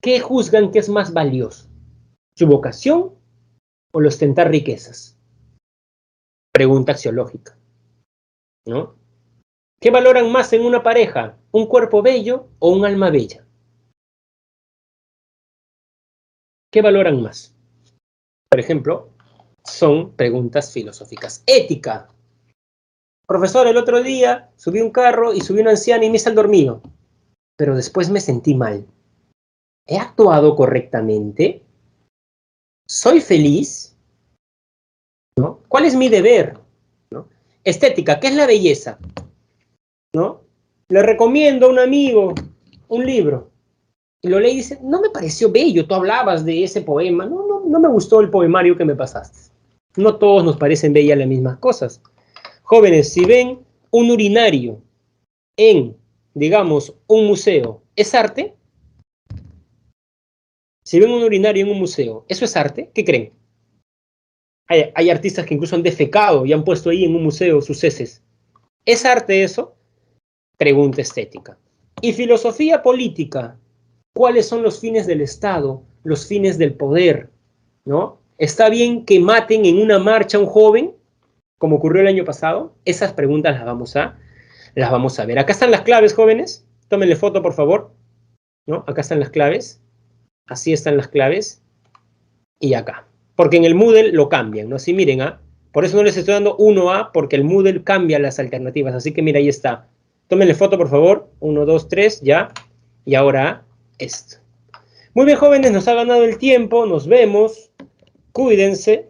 ¿Qué juzgan que es más valioso? ¿Su vocación o el ostentar riquezas? Pregunta axiológica, ¿no? ¿Qué valoran más en una pareja? ¿Un cuerpo bello o un alma bella? ¿Qué valoran más? Por ejemplo, son preguntas filosóficas. Ética. Profesor, el otro día subí un carro y subí una anciana y me hice el dormido, pero después me sentí mal. ¿He actuado correctamente? ¿Soy feliz? ¿No? ¿Cuál es mi deber? ¿No? Estética, ¿qué es la belleza? ¿No? Le recomiendo a un amigo un libro y lo lee y dice, no me pareció bello, tú hablabas de ese poema, no no me gustó el poemario que me pasaste. No todos nos parecen bellas las mismas cosas. Jóvenes, si ven un urinario en, digamos, un museo, ¿es arte? Si ven un urinario en un museo, ¿eso es arte? ¿Qué creen? Hay artistas que incluso han defecado y han puesto ahí en un museo sus heces. ¿Es arte eso? Pregunta estética. Y filosofía política. ¿Cuáles son los fines del Estado? Los fines del poder, ¿no? ¿Está bien que maten en una marcha a un joven, como ocurrió el año pasado? Esas preguntas las vamos a ver. Acá están las claves, jóvenes. Tómenle foto, por favor. ¿No? Acá están las claves. Así están las claves. Y acá. Porque en el Moodle lo cambian, ¿no? Así miren, ¿ah? Por eso no les estoy dando 1A, porque el Moodle cambia las alternativas. Así que mira, ahí está. Tómenle foto, por favor. 1, 2, 3, ya. Y ahora esto. Muy bien, jóvenes, nos ha ganado el tiempo. Nos vemos. Cuídense.